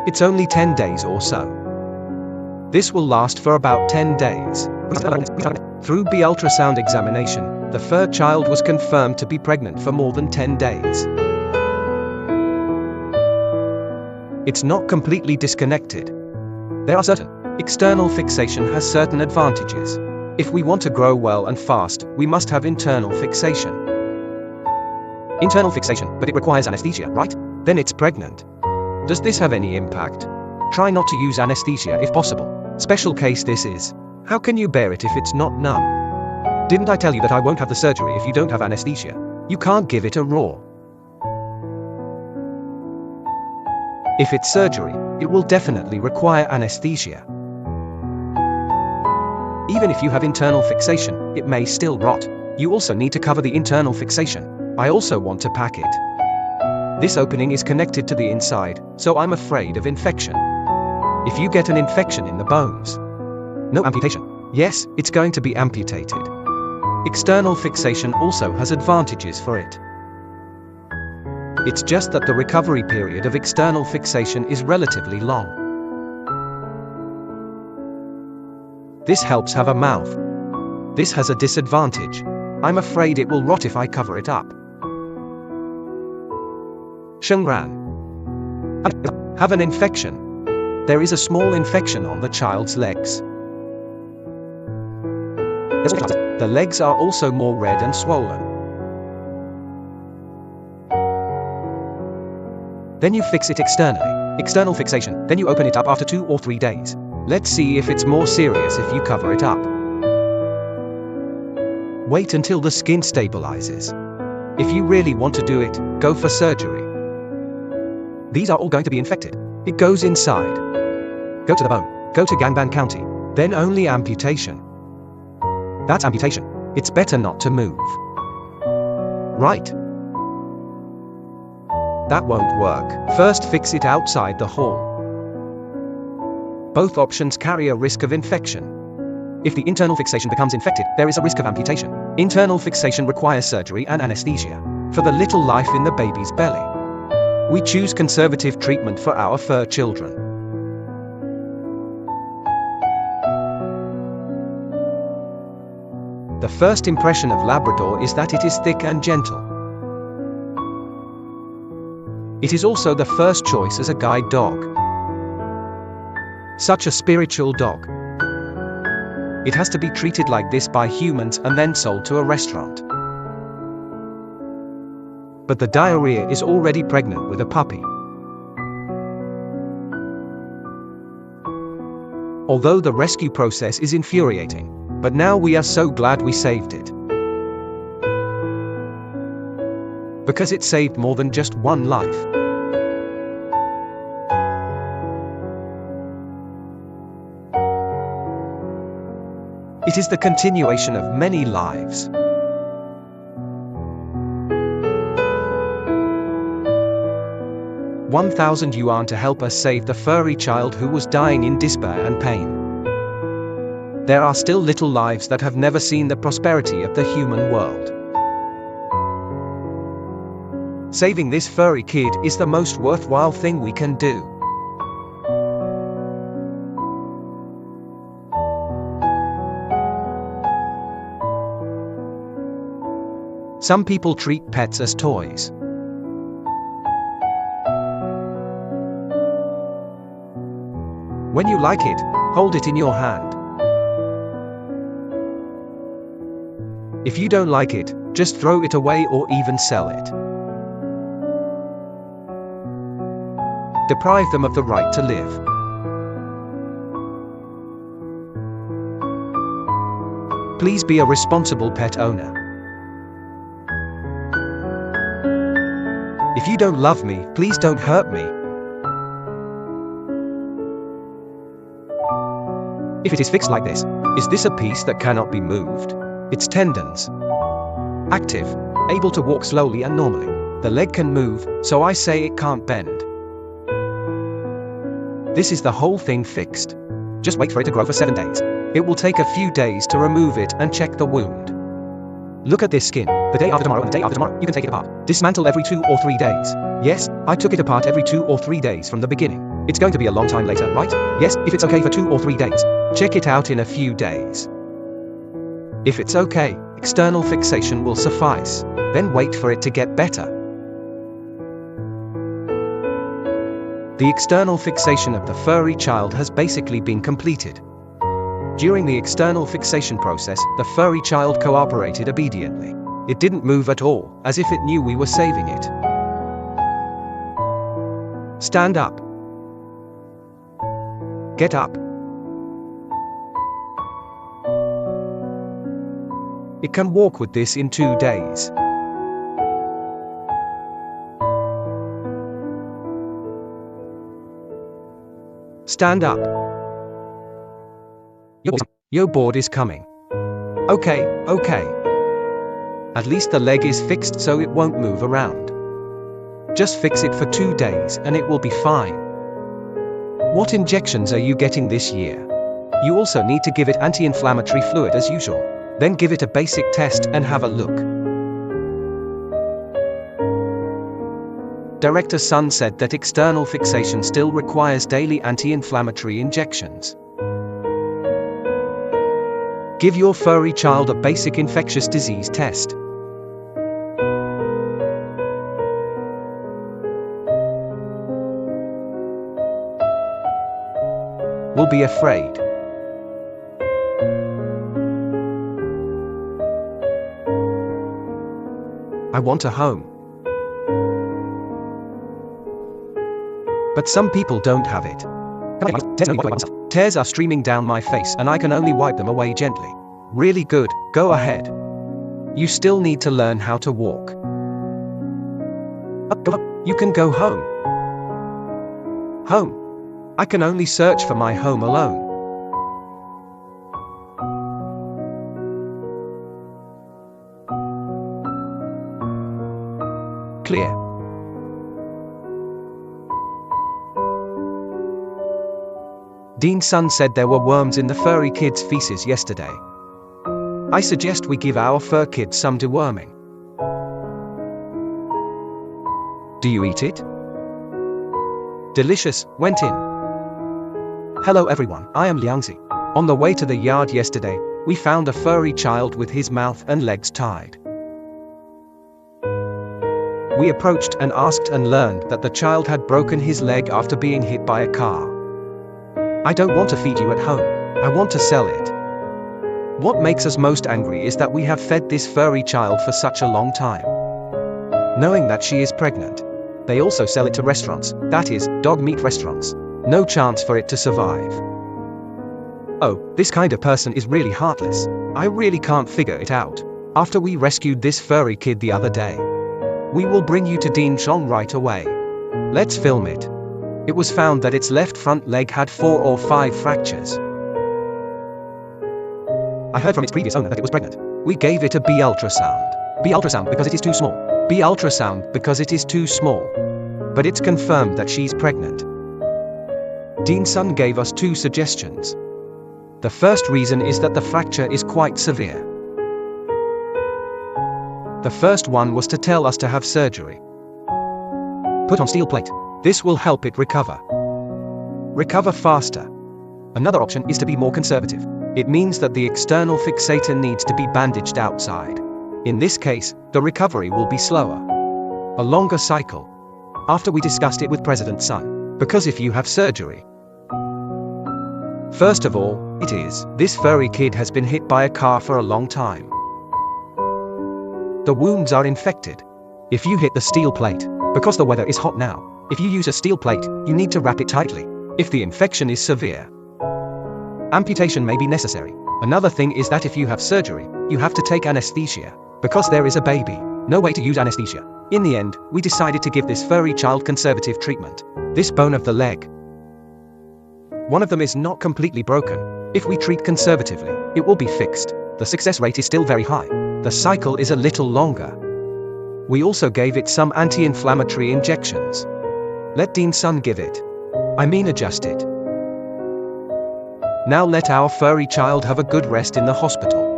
It's only 10 days or so. This will last for about 10 days. Through B ultrasound examination, the third child was confirmed to be pregnant for more than 10 days. It's not completely disconnected. There are certain external fixation has certain advantages. If we want to grow well and fast, we must have internal fixation. Internal fixation, but it requires anesthesia, right? Then it's pregnant. Does this have any impact? Try not to use anesthesia if possible. Special case this is. How can you bear it if it's not numb? Didn't I tell you that I won't have the surgery if you don't have anesthesia? You can't give it a raw. If it's surgery, it will definitely require anesthesia. Even if you have internal fixation, it may still rot. You also need to cover the internal fixation. I also want to pack it. This opening is connected to the inside, so I'm afraid of infection. If you get an infection in the bones, no amputation. Yes, it's going to be amputated. External fixation also has advantages for it. It's just that the recovery period of external fixation is relatively long. This helps have a mouth. This has a disadvantage. I'm afraid it will rot if I cover it up. Shengran. Have an infection. There is a small infection on the child's legs. The legs are also more red and swollen. Then you fix it externally. External fixation. Then you open it up after 2 or 3 days. Let's see if it's more serious if you cover it up. Wait until the skin stabilizes. If you really want to do it, go for surgery. These are all going to be infected. It goes inside. Go to the bone. Go to Gangban County. Then only amputation. That's amputation. It's better not to move. Right. That won't work. First fix it outside the hall. Both options carry a risk of infection. If the internal fixation becomes infected, there is a risk of amputation. Internal fixation requires surgery and anesthesia. For the little life in the baby's belly. We choose conservative treatment for our fur children. The first impression of Labrador is that it is thick and gentle. It is also the first choice as a guide dog. Such a spiritual dog. It has to be treated like this by humans and then sold to a restaurant. But the diarrhea is already pregnant with a puppy. Although the rescue process is infuriating, but now we are so glad we saved it. Because it saved more than just one life. It is the continuation of many lives. $1,000 to help us save the furry child who was dying in despair and pain. There are still little lives that have never seen the prosperity of the human world. Saving this furry kid is the most worthwhile thing we can do. Some people treat pets as toys. When you like it, hold it in your hand. If you don't like it, just throw it away or even sell it. Deprive them of the right to live. Please be a responsible pet owner. If you don't love me, please don't hurt me. If it is fixed like this, is this a piece that cannot be moved? Its tendons. Active, able to walk slowly and normally. The leg can move, so I say it can't bend. This is the whole thing fixed. Just wait for it to grow for 7 days. It will take a few days to remove it and check the wound. Look at this skin. The day after tomorrow and the day after tomorrow, you can take it apart. Dismantle every 2 or 3 days. Yes, I took it apart every 2 or 3 days from the beginning. It's going to be a long time later, right? Yes, if it's okay for 2 or 3 days. Check it out in a few days. If it's okay, external fixation will suffice. Then wait for it to get better. The external fixation of the furry child has basically been completed. During the external fixation process, the furry child cooperated obediently. It didn't move at all, as if it knew we were saving it. Stand up. Get up. It can walk with this in 2 days. Stand up. Your board is coming. Okay. At least the leg is fixed so it won't move around. Just fix it for 2 days and it will be fine. What injections are you getting this year? You also need to give it anti-inflammatory fluid as usual. Then give it a basic test and have a look. Director Sun said that external fixation still requires daily anti-inflammatory injections. Give your furry child a basic infectious disease test. Will be afraid. I want a home. But some people don't have it. Tears are streaming down my face and I can only wipe them away gently. Really good, go ahead. You still need to learn how to walk. You can go home. Home. I can only search for my home alone. Clear. Dean Sun said there were worms in the furry kid's feces yesterday. I suggest we give our fur kids some deworming. Do you eat it? Delicious, went in. Hello everyone, I am Liangzi. On the way to the yard yesterday, we found a furry child with his mouth and legs tied. We approached and asked and learned that the child had broken his leg after being hit by a car. I don't want to feed you at home. I want to sell it. What makes us most angry is that we have fed this furry child for such a long time, knowing that she is pregnant. They also sell it to restaurants, that is, dog meat restaurants. No chance for it to survive. Oh, this kind of person is really heartless. I really can't figure it out. After we rescued this furry kid the other day, we will bring you to Dean Chong right away. Let's film it. It was found that its left front leg had 4 or 5 fractures. I heard from its previous owner that it was pregnant. We gave it a B ultrasound. B ultrasound because it is too small. B ultrasound because it is too small. But it's confirmed that she's pregnant. Dean Sun gave us 2 suggestions. The first reason is that the fracture is quite severe. The first one was to tell us to have surgery. Put on steel plate. This will help it recover. Recover faster. Another option is to be more conservative. It means that the external fixator needs to be bandaged outside. In this case, the recovery will be slower. A longer cycle. After we discussed it with President Sun. Because if you have surgery, first of all, this furry kid has been hit by a car for a long time. The wounds are infected. If you hit the steel plate, because the weather is hot now, if you use a steel plate, you need to wrap it tightly. If the infection is severe, amputation may be necessary. Another thing is that if you have surgery, you have to take anesthesia. Because there is a baby, no way to use anesthesia. In the end, we decided to give this furry child conservative treatment. This bone of the leg, one of them is not completely broken. If we treat conservatively, it will be fixed. The success rate is still very high. The cycle is a little longer. We also gave it some anti-inflammatory injections. Let Dean Sun give it. Adjust it. Now let our furry child have a good rest in the hospital.